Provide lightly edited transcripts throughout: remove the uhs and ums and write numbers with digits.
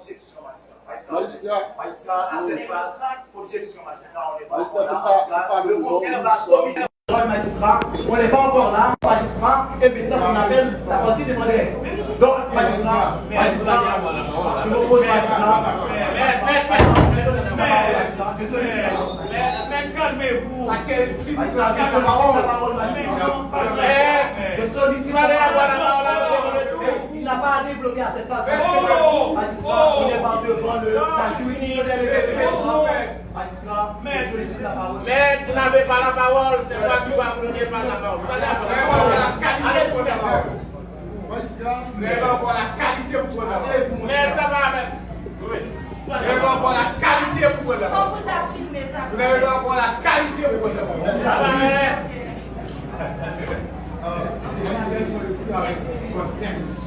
objection, magistrat. Magistrat, à cette phase, objection, magistrat. On n'est pas c'est pas le contraire va dominer le magistrat. On n'est pas encore là, magistrat, et maintenant on appelle la partie défenderesse. Donc, magistrat, je vous pose magistrat. Mais calmez-vous. Je sollicite il n'a pas à développer à cette table. Magistrat, il n'est pas devant la juridictionnelle et magistrat, je sollicite la parole. Mais vous n'avez pas la parole, c'est moi qui vais vous donner la parole. Vous allez avoir la parole. Allez, première place. Magistrat, Vous allez avoir la qualité pour vous. Mais ça va, mais. Vous allez avoir la qualité pour vous. On vous a filmé ça. Vous allez avoir la qualité pour vous. Ça va, mais. avec votre permission.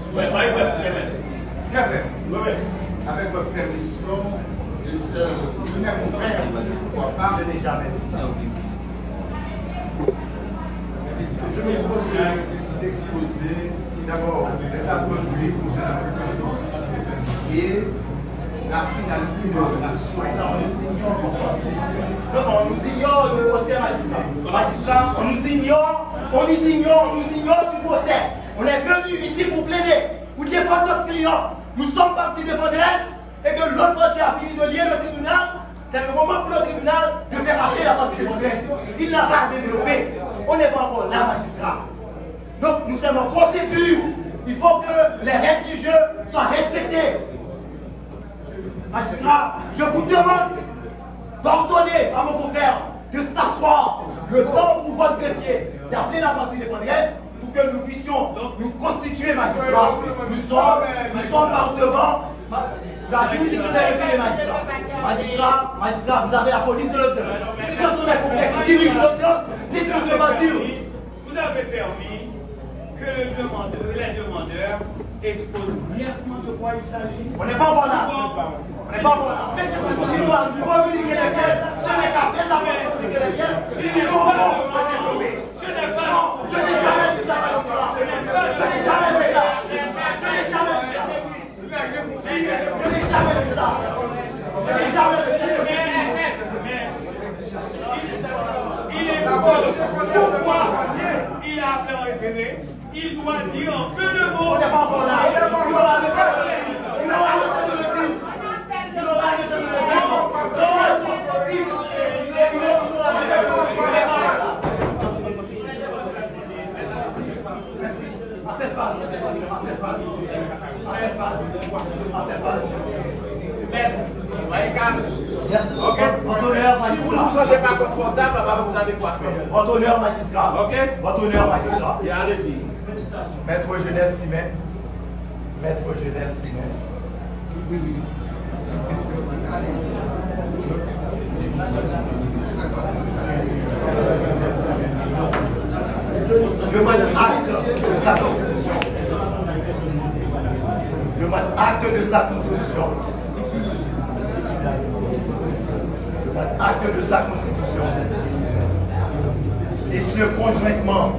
Avec votre permission, Et celle de mes confrères, pourquoi pas, Je n'ai jamais vu ça. je me propose d'exposer d'abord les approches du conseil d'indépendance et la finalité de l'action. Donc on nous ignore du procès magistrat. On nous ignore du procès. On est venu ici pour plaider, pour défendre notre client. Nous sommes partis défenderesse et que l'autre partie a fini de lier le tribunal. C'est le moment pour le tribunal de faire appeler la partie défenderesse. Il n'a pas développé. On n'est pas encore là, magistrat. Donc nous sommes en procédure. Il faut que les règles du jeu soient respectées. Magistrat, je vous demande d'ordonner à mon confrère de s'asseoir le temps pour votre greffier d'appeler la partie défenderesse pour que nous puissions nous constituer, magistrat. Nous sommes par devant la juridictionnalité des magistrats. Magistrat, vous avez la police de l'audience. Si ce sont mes confrères qui dirigent l'audience, dites-nous de ma dire. Vous avez permis que les demandeurs exposent brièvement de quoi il s'agit. On n'est pas encore là. On n'est pas encore là. Mais c'est parce qu'il doit communiquer les pièces. Ce n'est qu'après avoir communiqué les pièces, nous allons développer. Ce n'est pas. Non, je n'ai jamais vu ça, magistrat. Je n'ai jamais vu ça. Je n'ai jamais vu ça. Je n'ai jamais vu ça. Je n'ai jamais vu ça. Il est pourquoi il a appelé en référé. Il doit dire en peu de mots. On n'est pas encore là. Il aura le temps de le dire. Il aura le temps de le dire. Il aura le temps de le dire. À cette base. Ok. Votre honneur, Si vous ne vous magistrat. sentez pas confortable, vous avez quoi faire. Votre honneur, magistrat. Ok. Votre honneur, magistrat. Et allez-y. Maître Genève Simet. Maître Genève Simet. Je demande acte de sa constitution. Je demande acte de sa constitution. Je demande acte de sa constitution. Et ce conjointement